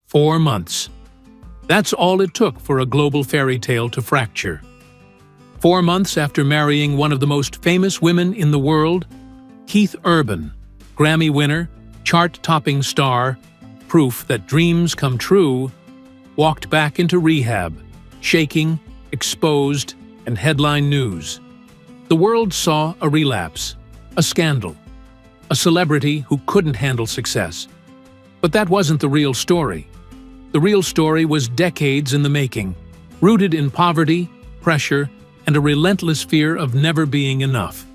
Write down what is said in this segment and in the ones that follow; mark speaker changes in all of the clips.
Speaker 1: 4 months. That's all it took for a global fairy tale to fracture. 4 months after marrying one of the most famous women in the world, Keith Urban, Grammy winner, chart-topping star, proof that dreams come true, walked back into rehab, shaking, exposed, and headline news. The world saw a relapse, a scandal, a celebrity who couldn't handle success. But that wasn't the real story. The real story was decades in the making, rooted in poverty, pressure, and a relentless fear of never being enough.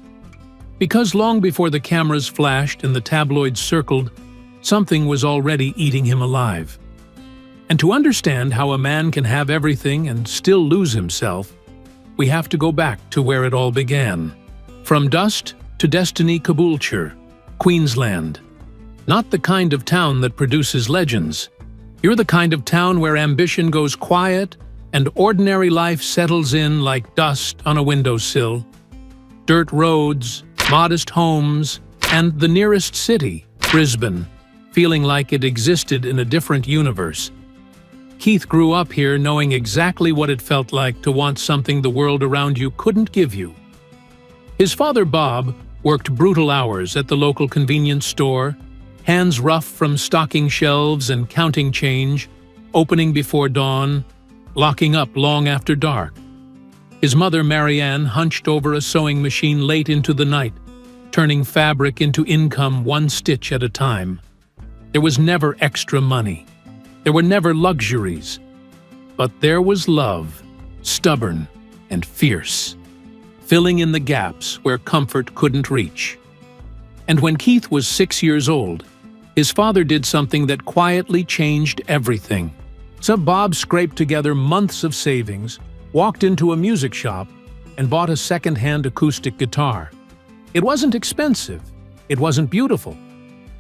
Speaker 1: Because long before the cameras flashed and the tabloids circled, something was already eating him alive. And to understand how a man can have everything and still lose himself, we have to go back to where it all began. From dust to destiny, Caboolture, Queensland. Not the kind of town that produces legends. You're the kind of town where ambition goes quiet and ordinary life settles in like dust on a windowsill. Dirt roads, modest homes, and the nearest city, Brisbane, feeling like it existed in a different universe. Keith grew up here knowing exactly what it felt like to want something the world around you couldn't give you. His father, Bob, worked brutal hours at the local convenience store, hands rough from stocking shelves and counting change, opening before dawn, locking up long after dark. His mother, Marianne, hunched over a sewing machine late into the night, turning fabric into income one stitch at a time. There was never extra money. There were never luxuries. But there was love, stubborn and fierce, filling in the gaps where comfort couldn't reach. And when Keith was 6 years old, his father did something that quietly changed everything. So Bob scraped together months of savings, walked into a music shop, and bought a second-hand acoustic guitar. It wasn't expensive, it wasn't beautiful,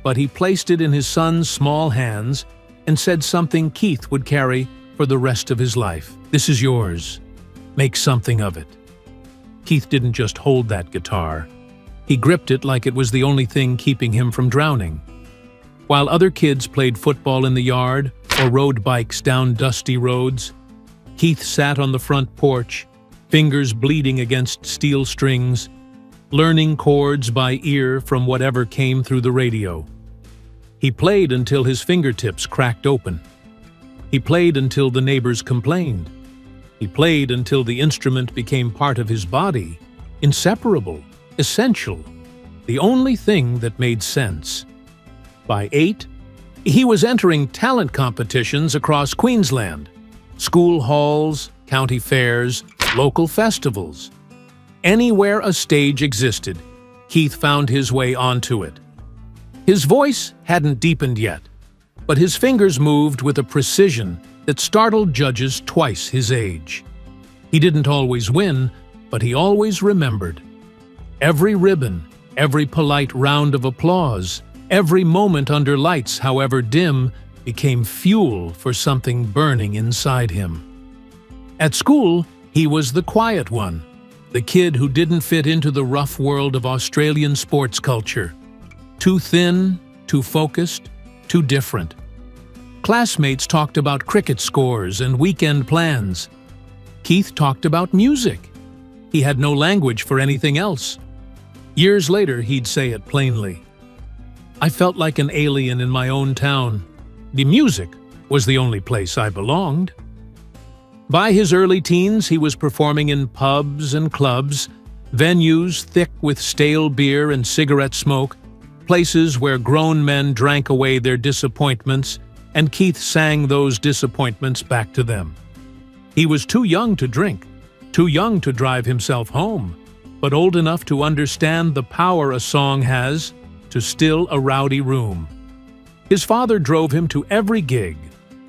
Speaker 1: but he placed it in his son's small hands and said something Keith would carry for the rest of his life. "This is yours. Make something of it." Keith didn't just hold that guitar. He gripped it like it was the only thing keeping him from drowning. While other kids played football in the yard or rode bikes down dusty roads, Keith sat on the front porch, fingers bleeding against steel strings, learning chords by ear from whatever came through the radio. He played until his fingertips cracked open. He played until the neighbors complained. He played until the instrument became part of his body, inseparable, essential, the only thing that made sense. By 8, he was entering talent competitions across Queensland, school halls, county fairs, local festivals. Anywhere a stage existed, Keith found his way onto it. His voice hadn't deepened yet, but his fingers moved with a precision that startled judges twice his age. He didn't always win, but he always remembered. Every ribbon, every polite round of applause, every moment under lights, however dim, became fuel for something burning inside him. At school, he was the quiet one, the kid who didn't fit into the rough world of Australian sports culture. Too thin, too focused, too different. Classmates talked about cricket scores and weekend plans. Keith talked about music. He had no language for anything else. Years later, he'd say it plainly. "I felt like an alien in my own town. The music was the only place I belonged." By his early teens, he was performing in pubs and clubs, venues thick with stale beer and cigarette smoke, places where grown men drank away their disappointments, and Keith sang those disappointments back to them. He was too young to drink, too young to drive himself home, but old enough to understand the power a song has to still a rowdy room. His father drove him to every gig,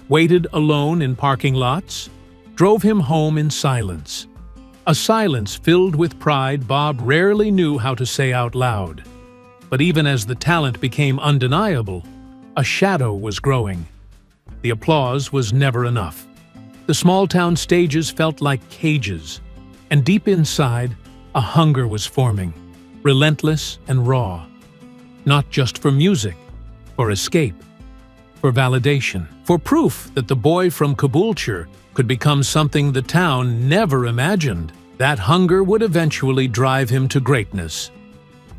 Speaker 1: waited alone in parking lots, drove him home in silence. A silence filled with pride Bob rarely knew how to say out loud. But even as the talent became undeniable, a shadow was growing. The applause was never enough. The small-town stages felt like cages, and deep inside, a hunger was forming, relentless and raw. Not just for music, for escape, for validation, for proof that the boy from Caboolture could become something the town never imagined. That hunger would eventually drive him to greatness,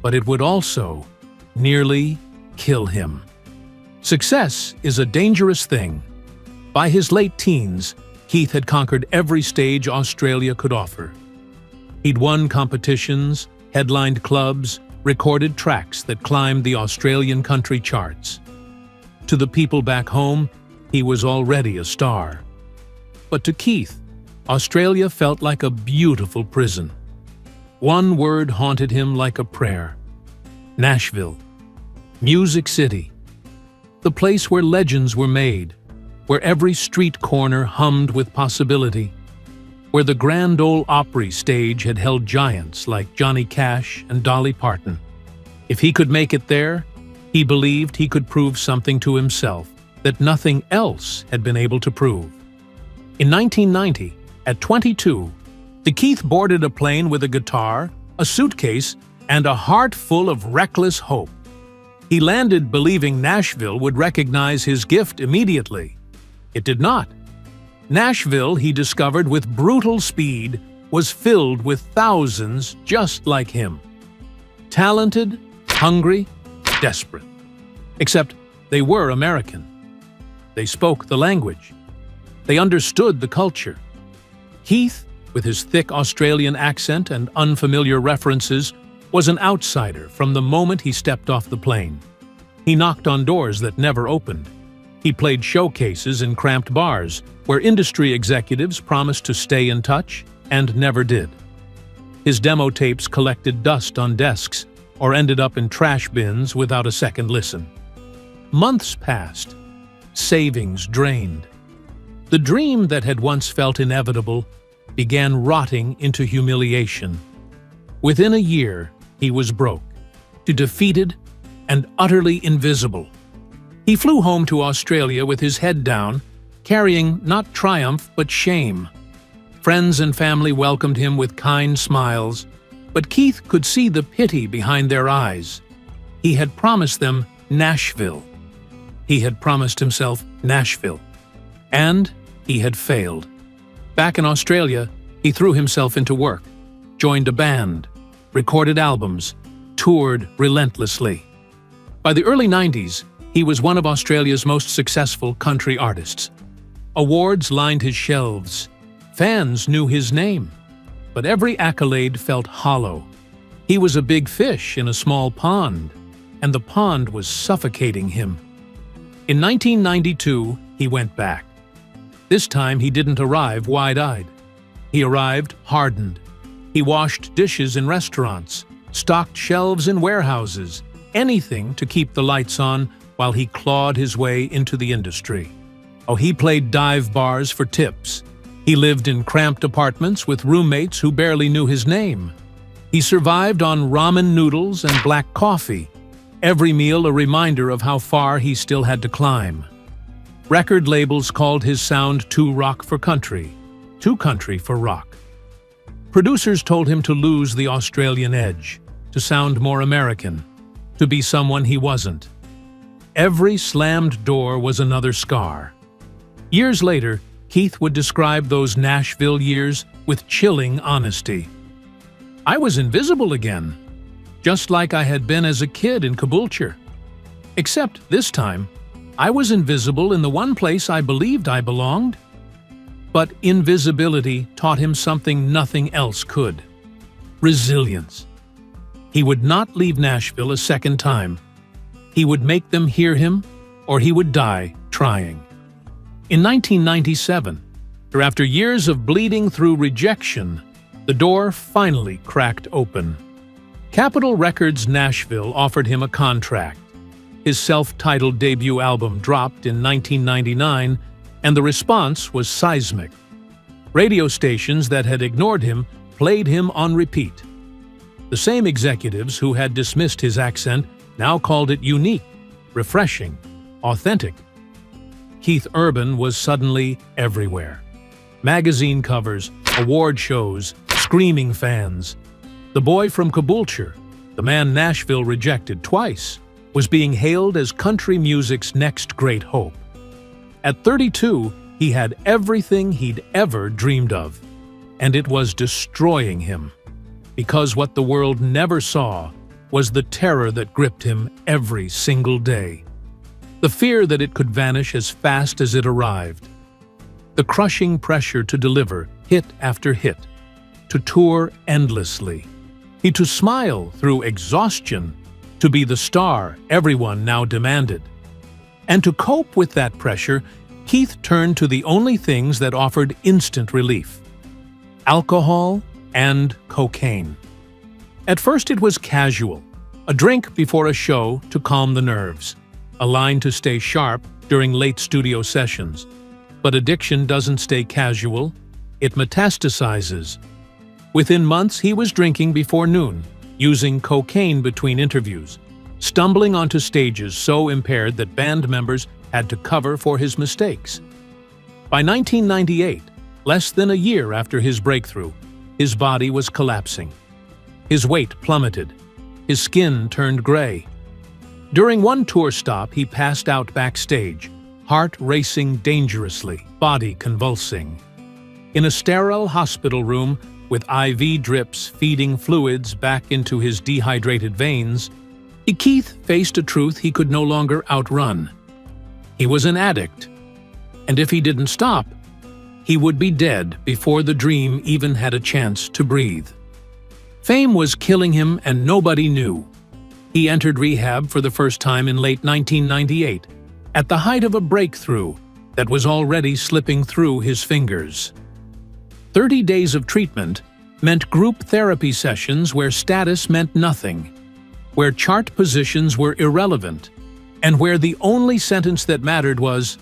Speaker 1: but it would also nearly kill him. Success is a dangerous thing. By his late teens, Keith had conquered every stage Australia could offer. He'd won competitions, headlined clubs, recorded tracks that climbed the Australian country charts. To the people back home, he was already a star. But to Keith, Australia felt like a beautiful prison. One word haunted him like a prayer: Nashville. Music City. The place where legends were made, where every street corner hummed with possibility, where the Grand Ole Opry stage had held giants like Johnny Cash and Dolly Parton. If he could make it there, he believed he could prove something to himself that nothing else had been able to prove. In 1990, at 22, the Keith boarded a plane with a guitar, a suitcase, and a heart full of reckless hope. He landed believing Nashville would recognize his gift immediately. It did not. Nashville, he discovered with brutal speed, was filled with thousands just like him. Talented, hungry, desperate. Except they were American. They spoke the language. They understood the culture. Keith, with his thick Australian accent and unfamiliar references, was an outsider from the moment he stepped off the plane. He knocked on doors that never opened. He played showcases in cramped bars, where industry executives promised to stay in touch and never did. His demo tapes collected dust on desks or ended up in trash bins without a second listen. Months passed. Savings drained. The dream that had once felt inevitable began rotting into humiliation. Within a year, he was broke, defeated, and utterly invisible. He flew home to Australia with his head down, carrying not triumph but shame. Friends and family welcomed him with kind smiles, but Keith could see the pity behind their eyes. He had promised them Nashville. He had promised himself Nashville. And he had failed. Back in Australia, he threw himself into work, joined a band, recorded albums, toured relentlessly. By the early 90s, he was one of Australia's most successful country artists. Awards lined his shelves. Fans knew his name. But every accolade felt hollow. He was a big fish in a small pond, and the pond was suffocating him. In 1992, he went back. This time he didn't arrive wide-eyed. He arrived hardened. He washed dishes in restaurants, stocked shelves in warehouses, anything to keep the lights on while he clawed his way into the industry. Oh, he played dive bars for tips. He lived in cramped apartments with roommates who barely knew his name. He survived on ramen noodles and black coffee, every meal a reminder of how far he still had to climb. Record labels called his sound too rock for country, too country for rock. Producers told him to lose the Australian edge, to sound more American, to be someone he wasn't. Every slammed door was another scar. Years later, Keith would describe those Nashville years with chilling honesty. I was invisible again, just like I had been as a kid in Caboolture. Except this time, I was invisible in the one place I believed I belonged. But invisibility taught him something nothing else could: resilience. He would not leave Nashville a second time. He would make them hear him, or he would die trying. In 1997, after years of bleeding through rejection, the door finally cracked open. Capitol Records Nashville offered him a contract. His self-titled debut album dropped in 1999, and the response was seismic. Radio stations that had ignored him played him on repeat. The same executives who had dismissed his accent now called it unique, refreshing, authentic. Keith Urban was suddenly everywhere. Magazine covers, award shows, screaming fans. The boy from Caboolture, the man Nashville rejected twice, was being hailed as country music's next great hope. At 32, he had everything he'd ever dreamed of, and it was destroying him, because what the world never saw was the terror that gripped him every single day. The fear that it could vanish as fast as it arrived. The crushing pressure to deliver hit after hit, to tour endlessly, to smile through exhaustion, to be the star everyone now demanded. And to cope with that pressure, Keith turned to the only things that offered instant relief: alcohol and cocaine. At first it was casual, a drink before a show to calm the nerves, a line to stay sharp during late studio sessions. But addiction doesn't stay casual, it metastasizes. Within months he was drinking before noon, using cocaine between interviews, stumbling onto stages so impaired that band members had to cover for his mistakes. By 1998, less than a year after his breakthrough, his body was collapsing. His weight plummeted. His skin turned gray. During one tour stop, he passed out backstage, heart racing dangerously, body convulsing. In a sterile hospital room, with IV drips feeding fluids back into his dehydrated veins, Keith faced a truth he could no longer outrun. He was an addict, and if he didn't stop, he would be dead before the dream even had a chance to breathe. Fame was killing him and nobody knew. He entered rehab for the first time in late 1998, at the height of a breakthrough that was already slipping through his fingers. 30 days of treatment meant group therapy sessions where status meant nothing, where chart positions were irrelevant, and where the only sentence that mattered was,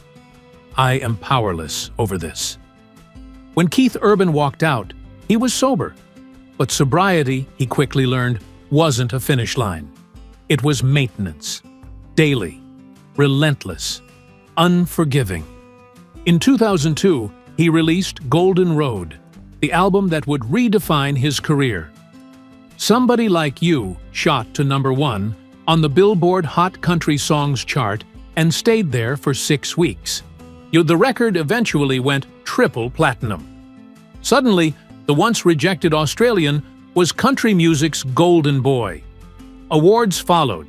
Speaker 1: "I am powerless over this." When Keith Urban walked out, he was sober, but sobriety, he quickly learned, wasn't a finish line. It was maintenance, daily, relentless, unforgiving. In 2002, he released Golden Road, the album that would redefine his career. Somebody Like You shot to #1 on the Billboard Hot Country Songs chart and stayed there for 6 weeks. The record eventually went triple platinum. Suddenly, the once rejected Australian was country music's golden boy. Awards followed: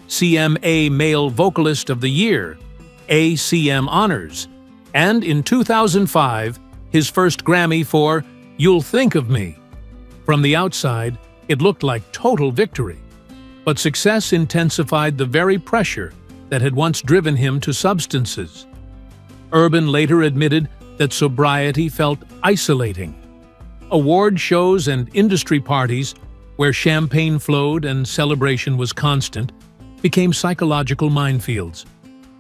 Speaker 1: CMA Male Vocalist of the Year, ACM Honors, and in 2005, his first Grammy for You'll Think of Me. From the outside, it looked like total victory, but success intensified the very pressure that had once driven him to substances. Urban later admitted that sobriety felt isolating. Award shows and industry parties, where champagne flowed and celebration was constant, became psychological minefields.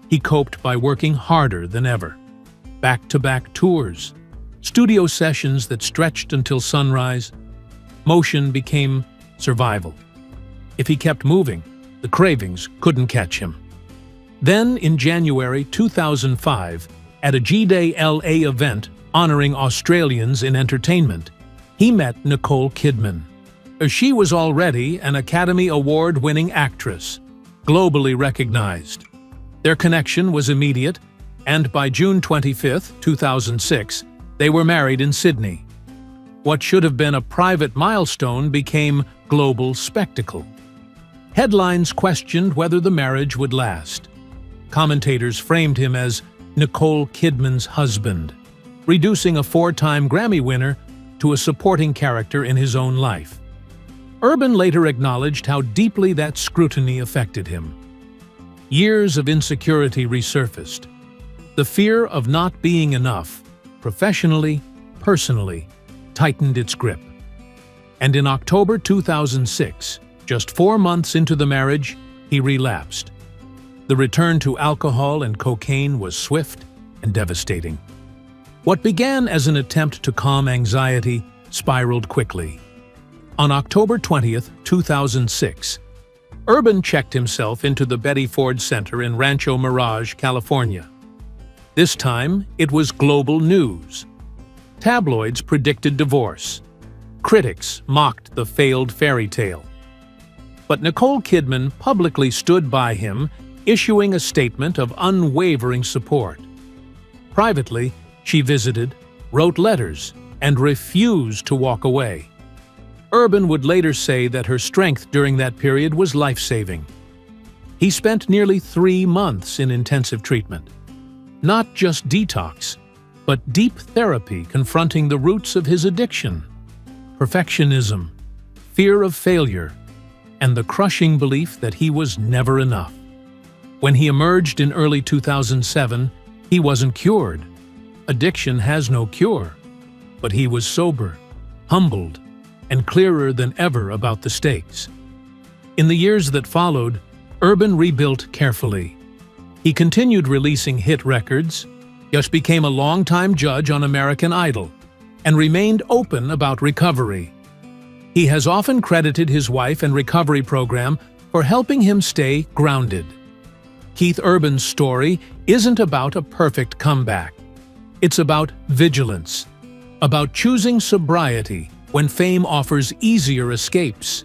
Speaker 1: He coped by working harder than ever. Back-to-back tours, studio sessions that stretched until sunrise. Motion became survival. If he kept moving, the cravings couldn't catch him. Then, in January 2005, at a G-Day LA event honoring Australians in entertainment, he met Nicole Kidman. She was already an Academy Award-winning actress, globally recognized. Their connection was immediate, and by June 25, 2006, they were married in Sydney. What should have been a private milestone became global spectacle. Headlines questioned whether the marriage would last. Commentators framed him as Nicole Kidman's husband, reducing a 4-time Grammy winner to a supporting character in his own life. Urban later acknowledged how deeply that scrutiny affected him. Years of insecurity resurfaced. The fear of not being enough, professionally, personally, tightened its grip. And in October 2006, just 4 months into the marriage, he relapsed. The return to alcohol and cocaine was swift and devastating. What began as an attempt to calm anxiety spiraled quickly. On October 20, 2006, Urban checked himself into the Betty Ford Center in Rancho Mirage, California. This time, it was global news. Tabloids predicted divorce. Critics mocked the failed fairy tale. But Nicole Kidman publicly stood by him, issuing a statement of unwavering support. Privately, she visited, wrote letters, and refused to walk away. Urban would later say that her strength during that period was life-saving. He spent nearly 3 months in intensive treatment. Not just detox, but deep therapy confronting the roots of his addiction: perfectionism, fear of failure, and the crushing belief that he was never enough. When he emerged in early 2007, he wasn't cured. Addiction has no cure. But he was sober, humbled, and clearer than ever about the stakes. In the years that followed, Urban rebuilt carefully. He continued releasing hit records, just became a longtime judge on American Idol, and remained open about recovery. He has often credited his wife and recovery program for helping him stay grounded. Keith Urban's story isn't about a perfect comeback. It's about vigilance, about choosing sobriety when fame offers easier escapes,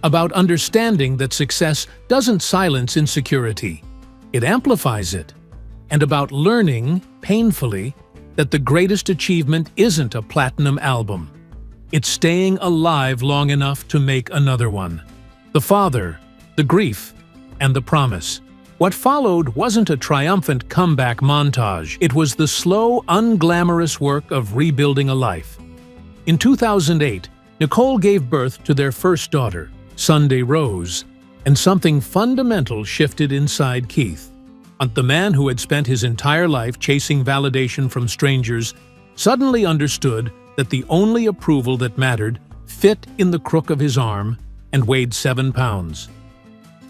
Speaker 1: about understanding that success doesn't silence insecurity, it amplifies it, and about learning, painfully, that the greatest achievement isn't a platinum album. It's staying alive long enough to make another one. The father, the grief, and the promise. What followed wasn't a triumphant comeback montage. It was the slow, unglamorous work of rebuilding a life. In 2008, Nicole gave birth to their first daughter, Sunday Rose, and something fundamental shifted inside Keith. The man who had spent his entire life chasing validation from strangers suddenly understood that the only approval that mattered fit in the crook of his arm and weighed 7 pounds.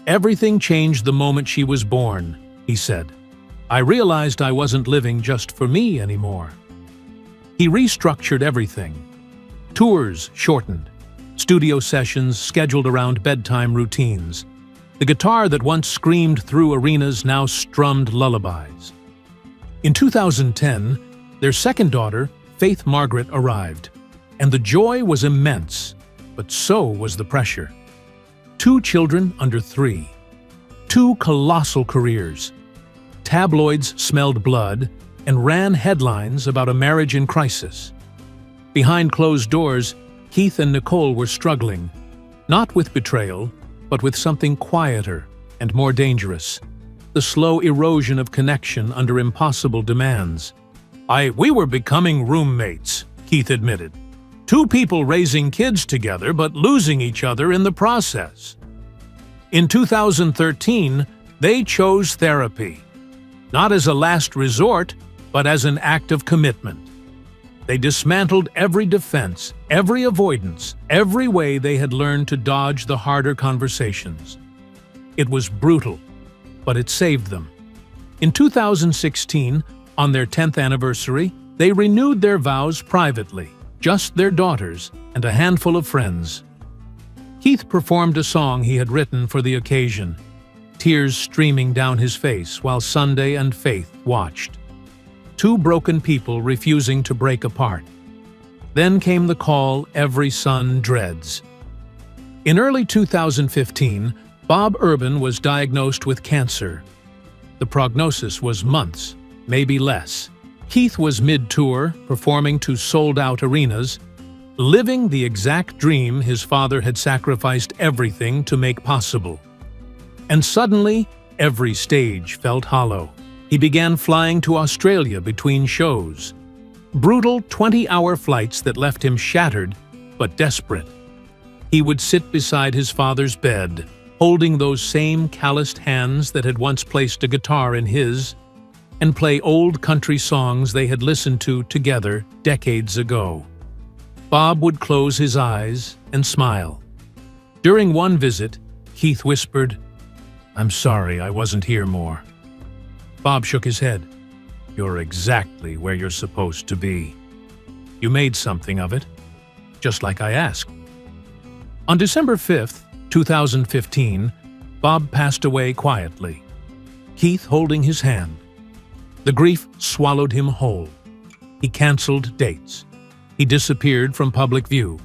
Speaker 1: "Everything changed the moment she was born," he said. "I realized I wasn't living just for me anymore." He restructured everything. Tours shortened, studio sessions scheduled around bedtime routines. The guitar that once screamed through arenas now strummed lullabies. In 2010, their second daughter, Faith Margaret, arrived, and the joy was immense, but so was the pressure. 2 children under 3. 2 colossal careers. Tabloids smelled blood and ran headlines about a marriage in crisis. Behind closed doors, Keith and Nicole were struggling, not with betrayal, but with something quieter and more dangerous: the slow erosion of connection under impossible demands. We were becoming roommates," Keith admitted. 2 people raising kids together but losing each other in the process. In 2013, they chose therapy, not as a last resort, but as an act of commitment. They dismantled every defense, every avoidance, every way they had learned to dodge the harder conversations. It was brutal, but it saved them. In 2016, on their 10th anniversary, they renewed their vows privately, just their daughters and a handful of friends. Keith performed a song he had written for the occasion, tears streaming down his face while Sunday and Faith watched. 2 broken people refusing to break apart. Then came the call every son dreads. In early 2015, Bob Urban was diagnosed with cancer. The prognosis was months, maybe less. Keith was mid-tour, performing to sold-out arenas, living the exact dream his father had sacrificed everything to make possible. And suddenly, every stage felt hollow. He began flying to Australia between shows. Brutal 20-hour flights that left him shattered, but desperate. He would sit beside his father's bed, holding those same calloused hands that had once placed a guitar in his, and play old country songs they had listened to together decades ago. Bob would close his eyes and smile. During one visit, Keith whispered, "I'm sorry I wasn't here more." Bob shook his head. "You're exactly where you're supposed to be. You made something of it, just like I asked." On December 5th, 2015, Bob passed away quietly, Keith holding his hand. The grief swallowed him whole. He canceled dates. He disappeared from public view.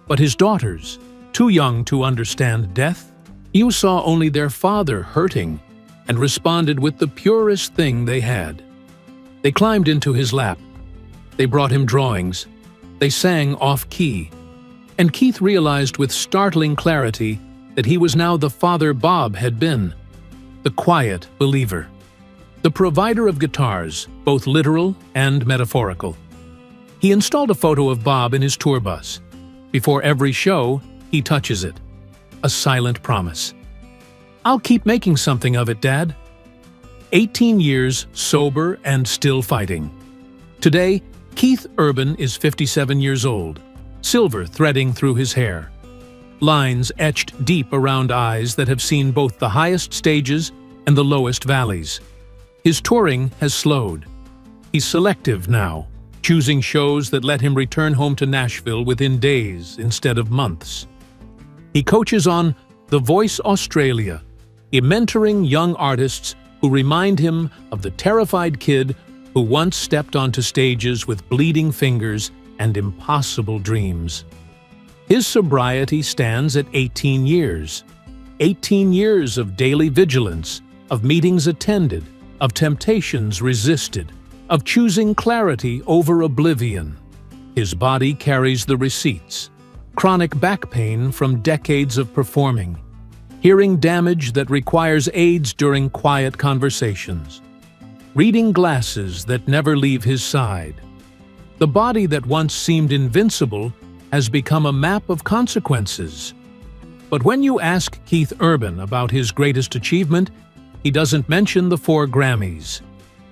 Speaker 1: But his daughters, Too young to understand death, you saw only their father hurting and responded with the purest thing they had. They climbed into his lap. They brought him drawings. They sang off-key. And Keith realized with startling clarity that he was now the father Bob had been, the quiet believer, the provider of guitars, both literal and metaphorical. He installed a photo of Bob in his tour bus. Before every show, he touches it. A silent promise. "I'll keep making something of it, Dad." 18 years sober and still fighting. Today, Keith Urban is 57 years old, silver threading through his hair. Lines etched deep around eyes that have seen both the highest stages and the lowest valleys. His touring has slowed. He's selective now, choosing shows that let him return home to Nashville within days instead of months. He coaches on The Voice Australia, mentoring young artists who remind him of the terrified kid who once stepped onto stages with bleeding fingers and impossible dreams. His sobriety stands at 18 years. 18 years of daily vigilance, of meetings attended, of temptations resisted, of choosing clarity over oblivion. His body carries the receipts. Chronic back pain from decades of performing. Hearing damage that requires aids during quiet conversations. Reading glasses that never leave his side. The body that once seemed invincible has become a map of consequences. But when you ask Keith Urban about his greatest achievement, he doesn't mention the 4 Grammys.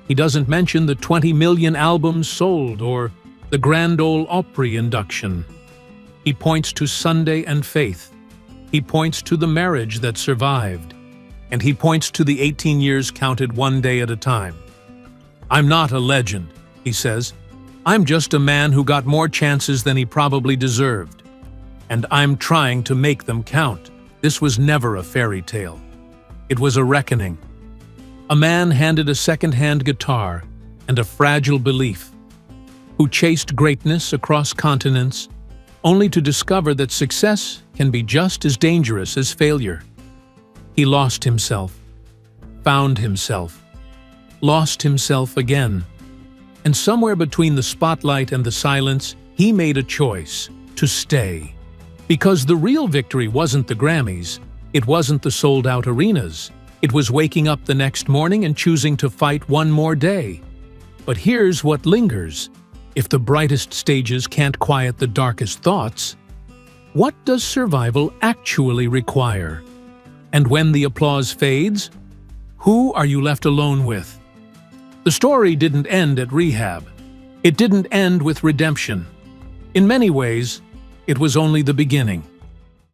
Speaker 1: He doesn't mention the 20 million albums sold or the Grand Ole Opry induction. He points to Sunday and faith. He points to the marriage that survived. And he points to the 18 years counted one day at a time. "I'm not a legend," he says. "I'm just a man who got more chances than he probably deserved. And I'm trying to make them count." This was never a fairy tale. It was a reckoning. A man handed a second-hand guitar and a fragile belief, who chased greatness across continents, only to discover that success can be just as dangerous as failure. He lost himself, found himself, lost himself again. And somewhere between the spotlight and the silence, he made a choice to stay. Because the real victory wasn't the Grammys, it wasn't the sold-out arenas, it was waking up the next morning and choosing to fight one more day. But here's what lingers. If the brightest stages can't quiet the darkest thoughts, what does survival actually require? And when the applause fades, who are you left alone with? The story didn't end at rehab. It didn't end with redemption. In many ways, it was only the beginning.